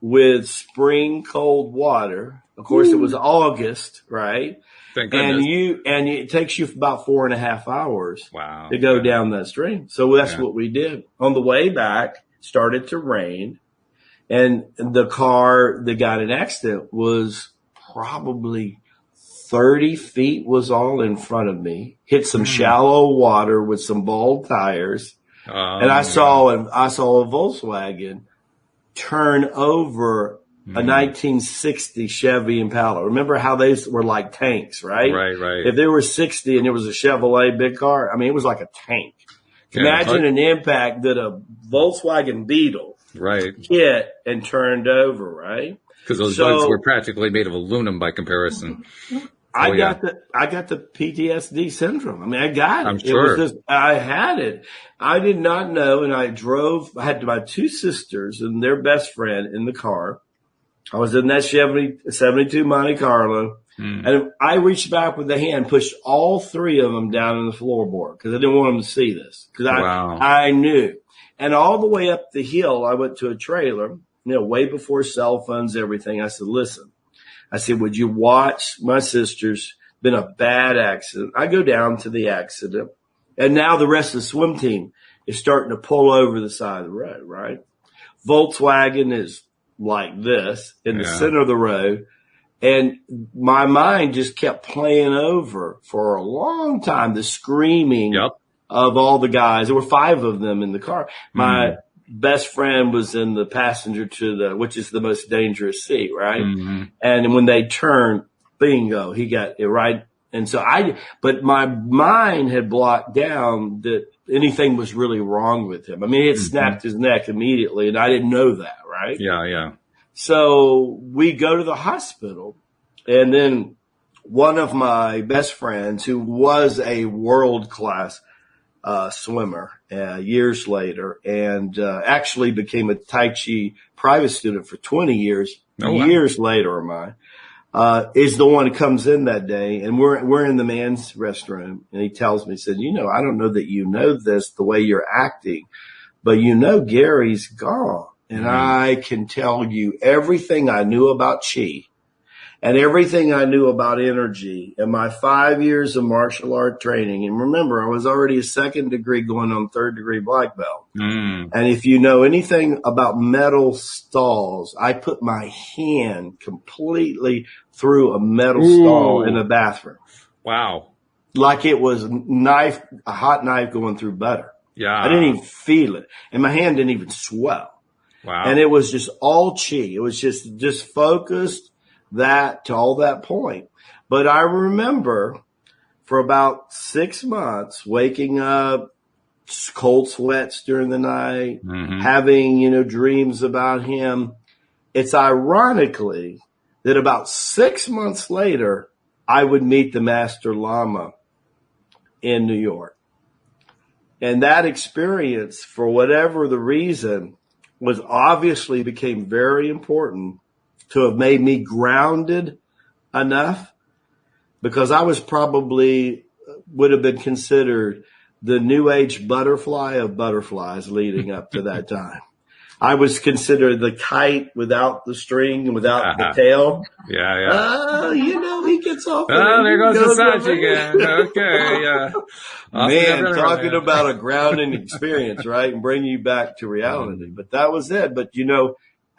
Speaker 2: with spring cold water. Of course, it was August, right?
Speaker 1: Thank goodness.
Speaker 2: And it takes you about 4.5 hours
Speaker 1: Wow.
Speaker 2: to go down that stream. So that's what we did. On the way back, started to rain, and the car that got in an accident was probably 30 feet was all in front of me. Hit some shallow water with some bald tires. And I saw a Volkswagen turn over a 1960 Chevy Impala. Remember how they were like tanks, right?
Speaker 1: Right.
Speaker 2: If there were 60 and it was a Chevrolet big car, I mean, it was like a tank. Imagine an impact that a Volkswagen Beetle hit and turned over, right?
Speaker 1: Because those bugs were practically made of aluminum by comparison.
Speaker 2: I got the PTSD syndrome. I mean, I got it.
Speaker 1: I'm sure.
Speaker 2: It was just, I had it. I did not know. And I had my two sisters and their best friend in the car. I was in that 72 Monte Carlo. And I reached back with the hand, pushed all three of them down on the floorboard because I didn't want them to see this. Because I knew. And all the way up the hill, I went to a trailer, way before cell phones, everything. I said, listen. I said, would you watch my sister's been a bad accident? I go down to the accident, and now the rest of the swim team is starting to pull over the side of the road, right? Volkswagen is like this in the center of the road, and my mind just kept playing over for a long time, the screaming of all the guys. There were 5 of them in the car. My best friend was in the passenger which is the most dangerous seat, right? And when they turned, bingo, he got it right. And so but my mind had blocked down that anything was really wrong with him. I mean, he had snapped his neck immediately, and I didn't know that, right?
Speaker 1: Yeah.
Speaker 2: So we go to the hospital, and then one of my best friends, who was a world-class swimmer years later, and actually became a Tai Chi private student for 20 years. Years later, is the one who comes in that day, and we're in the men's restroom, and he tells me, he said, I don't know that you know this the way you're acting, but Gary's gone, and I can tell you everything I knew about Chi. And everything I knew about energy and my 5 years of martial art training. And remember, I was already a 2nd degree going on 3rd degree black belt. And if you know anything about metal stalls, I put my hand completely through a metal stall in a bathroom.
Speaker 1: Wow.
Speaker 2: Like it was a hot knife going through butter.
Speaker 1: Yeah.
Speaker 2: I didn't even feel it. And my hand didn't even swell.
Speaker 1: Wow.
Speaker 2: And it was just all Chi. It was just focused that to all that point. But I remember for about 6 months waking up, cold sweats during the night, having, dreams about him. It's ironically that about 6 months later, I would meet the Master Lama in New York. And that experience, for whatever the reason, became very important to have made me grounded enough, because I would have been considered the new age butterfly of butterflies leading up to that time. I was considered the kite without the string and without the tail.
Speaker 1: Yeah.
Speaker 2: He gets off.
Speaker 1: Oh, there goes Rasaji again. Okay, yeah.
Speaker 2: Man, talking about a grounding experience, right? And bringing you back to reality. But that was it. But,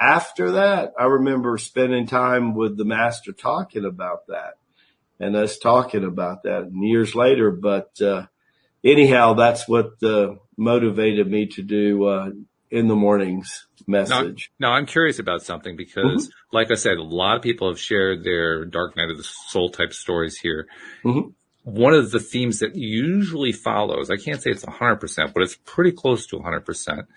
Speaker 2: after that, I remember spending time with the master talking about that and us talking about that and years later. But anyhow, that's what motivated me to do in the mornings message.
Speaker 1: Now, I'm curious about something because, like I said, a lot of people have shared their dark night of the soul type stories here. one of the themes that usually follows, I can't say it's 100%, but it's pretty close to 100%,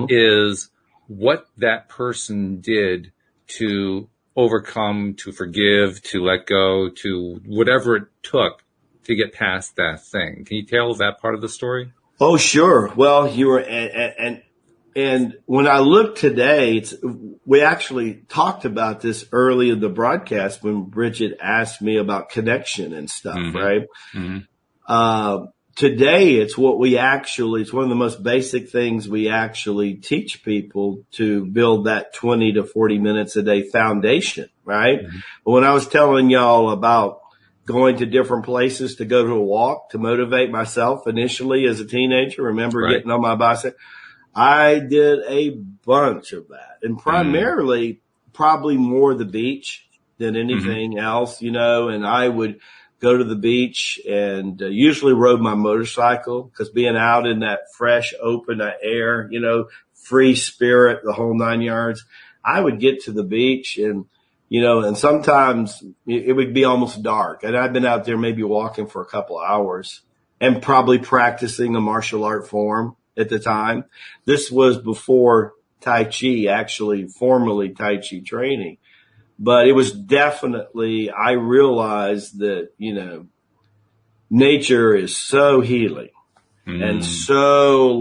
Speaker 1: is what that person did to overcome, to forgive, to let go, to whatever it took to get past that thing. Can you tell that part of the story?
Speaker 2: Oh, sure. Well, you were, and when I look today, we actually talked about this early in the broadcast when Bridget asked me about connection and stuff, right? Today, it's one of the most basic things we actually teach people to build that 20 to 40 minutes a day foundation, right? But when I was telling y'all about going to different places to go to a walk to motivate myself initially as a teenager, remember getting on my bicycle? I did a bunch of that, and primarily probably more the beach than anything else, and I would go to the beach and usually rode my motorcycle because being out in that fresh, open air, free spirit, the whole 9 yards, I would get to the beach and, and sometimes it would be almost dark. And I'd been out there maybe walking for a couple of hours and probably practicing a martial art form at the time. This was before Tai Chi, actually formally Tai Chi training. But it was definitely, I realized that, nature is so healing and so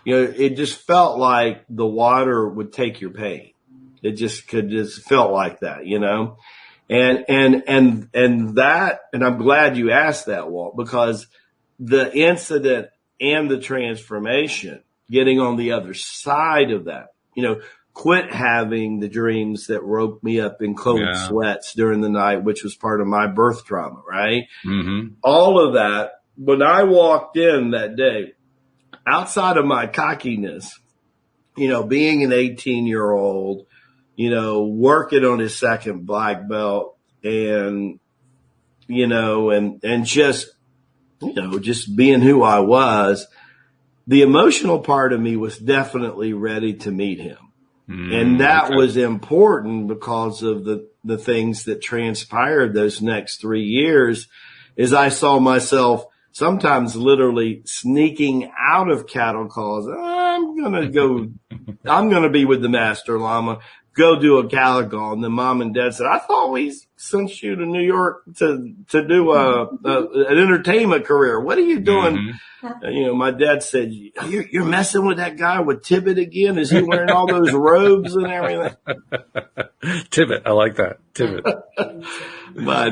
Speaker 2: it just felt like the water would take your pain. It just felt like that, and that, and I'm glad you asked that, Walt, because the incident and the transformation, getting on the other side of that, quit having the dreams that woke me up in cold sweats during the night, which was part of my birth trauma, right? All of that, when I walked in that day, outside of my cockiness, being an 18-year-old, working on his second black belt and, and just being who I was, the emotional part of me was definitely ready to meet him. And that was important because of the things that transpired those next 3 years, is I saw myself sometimes literally sneaking out of cattle calls. I'm going to be with the master Lama, go do a cattle call. And then mom and dad said, I thought we sent you to New York to do an entertainment career. What are you doing? My dad said, you're messing with that guy with Tibbet again? Is he wearing all those robes and everything?
Speaker 1: Tibbet. I like that. Tibbet.
Speaker 2: My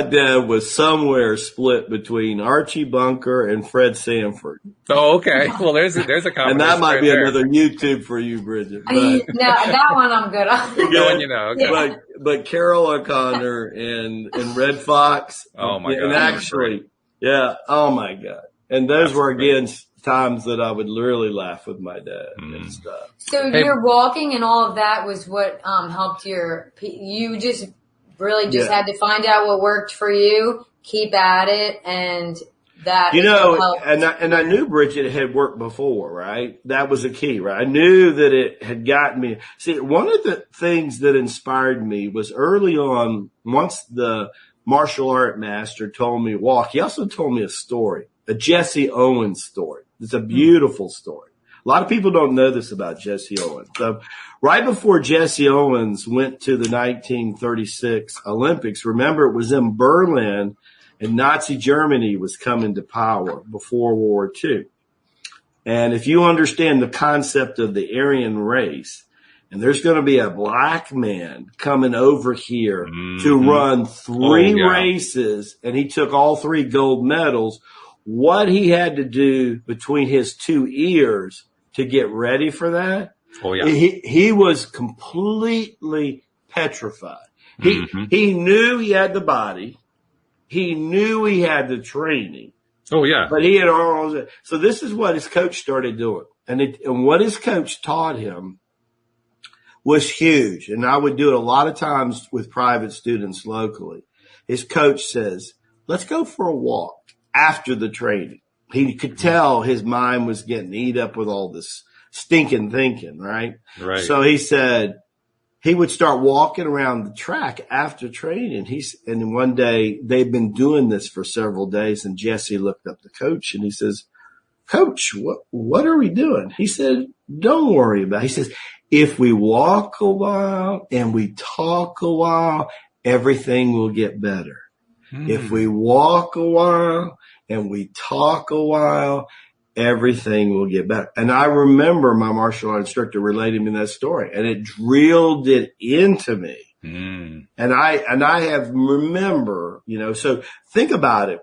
Speaker 2: dad was somewhere split between Archie Bunker and Fred Sanford.
Speaker 1: Oh, okay. Well, there's a combination.
Speaker 2: And that might be another YouTube for you, Bridget. But,
Speaker 3: no, that one I'm good on.
Speaker 1: Good one, okay.
Speaker 2: But Carol O'Connor and Red Fox.
Speaker 1: Oh my God.
Speaker 2: And actually, oh my God. And those were again times that I would really laugh with my dad and stuff.
Speaker 3: So your walking and all of that was what helped you just really had to find out what worked for you, keep at it, and that helped.
Speaker 2: And I knew Bridget had worked before, right? That was a key, right? I knew that it had gotten me. See, one of the things that inspired me was early on, once the martial art master told me walk, he also told me a story, a Jesse Owens story. It's a beautiful story. A lot of people don't know this about Jesse Owens. So right before Jesse Owens went to the 1936 Olympics, remember it was in Berlin and Nazi Germany was coming to power before World War II. And if you understand the concept of the Aryan race, and there's going to be a black man coming over here to run three races, and he took all 3 gold medals, what he had to do between his 2 ears to get ready for that, he was completely petrified. He knew he had the body. He knew he had the training.
Speaker 1: Oh, yeah.
Speaker 2: But he had all. So this is what his coach started doing. And what his coach taught him was huge. And I would do it a lot of times with private students locally. His coach says, let's go for a walk after the training. He could tell his mind was getting eat up with all this stinking thinking, right?
Speaker 1: Right.
Speaker 2: So he said, he would start walking around the track after training. And one day they've been doing this for several days. And Jesse looked up the coach and he says, Coach, what are we doing? He said, don't worry about it. He says, if we walk a while and we talk a while, everything will get better. If we walk a while and we talk a while, everything will get better. And I remember my martial art instructor relating me that story, and it drilled it into me. And I have remember, so think about it.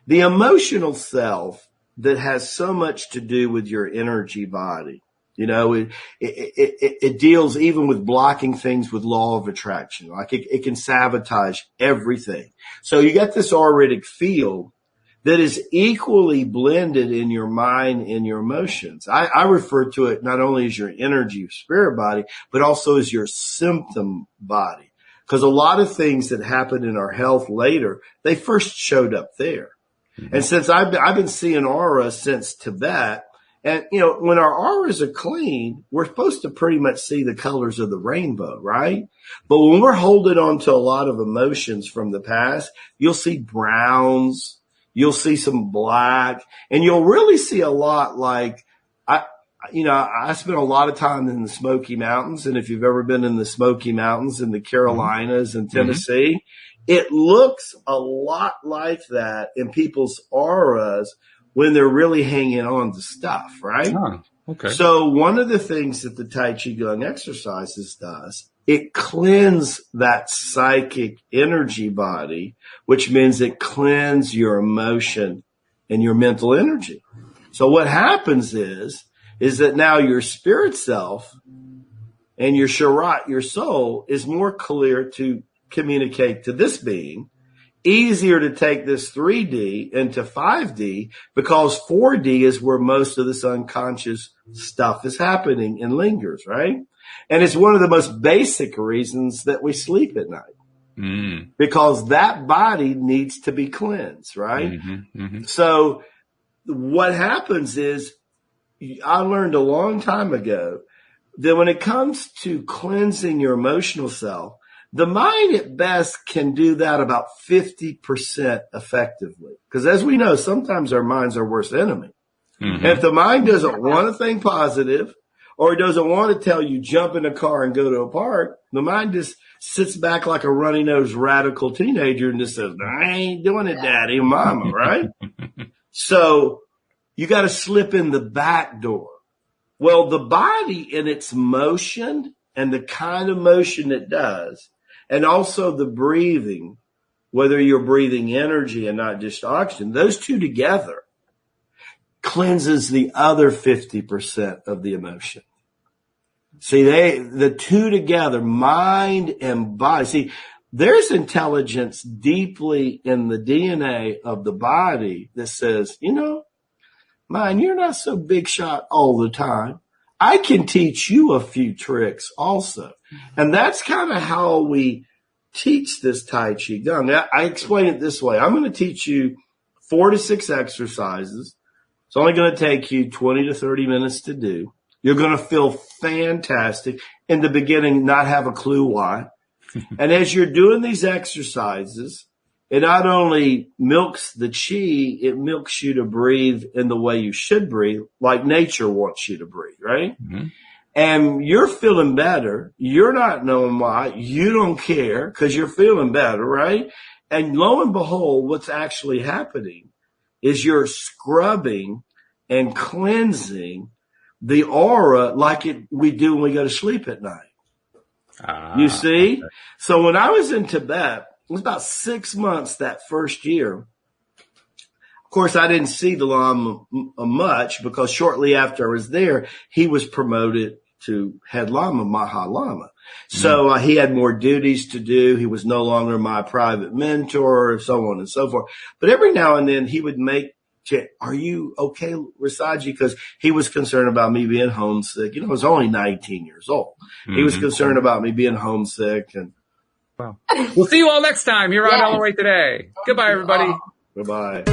Speaker 2: The emotional self that has so much to do with your energy body. It deals even with blocking things with law of attraction. Like it can sabotage everything. So you got this auritic field that is equally blended in your mind and your emotions. I refer to it not only as your energy spirit body, but also as your symptom body. Because a lot of things that happen in our health later, they first showed up there. And since I've been seeing aura since Tibet, and, when our auras are clean, we're supposed to pretty much see the colors of the rainbow, right? But when we're holding on to a lot of emotions from the past, you'll see browns, you'll see some black, and you'll really see a lot like, I spent a lot of time in the Smoky Mountains. And if you've ever been in the Smoky Mountains in the Carolinas and Tennessee, it looks a lot like that in people's auras when they're really hanging on to stuff, right?
Speaker 1: Oh, okay.
Speaker 2: So one of the things that the Tai Chi Gung exercises does, it cleanses that psychic energy body, which means it cleanses your emotion and your mental energy. So what happens is that now your spirit self and your sharat, your soul, is more clear to communicate to this being, easier to take this 3D into 5D because 4D is where most of this unconscious stuff is happening and lingers, right? And it's one of the most basic reasons that we sleep at night because that body needs to be cleansed, right? So what happens is I learned a long time ago that when it comes to cleansing your emotional self, the mind at best can do that about 50% effectively. Because as we know, sometimes our mind's our worst enemy. And if the mind doesn't want to think positive or it doesn't want to tell you jump in a car and go to a park, the mind just sits back like a runny-nosed radical teenager and just says, I ain't doing it, daddy and mama, right? So you got to slip in the back door. Well, the body in its motion and the kind of motion it does, and also the breathing, whether you're breathing energy and not just oxygen, those two together cleanses the other 50% of the emotion. See, the two together, mind and body. See, there's intelligence deeply in the DNA of the body that says, mind, you're not so big shot all the time. I can teach you a few tricks also. And that's kind of how we teach this Tai Chi Gung. I explain it this way. I'm going to teach you 4 to 6 exercises. It's only going to take you 20 to 30 minutes to do. You're going to feel fantastic. In the beginning, not have a clue why. And as you're doing these exercises, it not only milks the chi, it milks you to breathe in the way you should breathe, like nature wants you to breathe, right? And you're feeling better. You're not knowing why. You don't care because you're feeling better, right? And lo and behold, what's actually happening is you're scrubbing and cleansing the aura like we do when we go to sleep at night. You see? Okay. So when I was in Tibet, it was about 6 months that first year. Of course, I didn't see the Lama much because shortly after I was there, he was promoted to head Lama, Maha Lama. So he had more duties to do. He was no longer my private mentor, so on and so forth. But every now and then he would are you okay, Rasaji? Because he was concerned about me being homesick. I was only 19 years old. He was concerned about me being homesick. And
Speaker 1: wow. We'll see you all next time here on All the Way Today. Goodbye, everybody.
Speaker 2: Goodbye.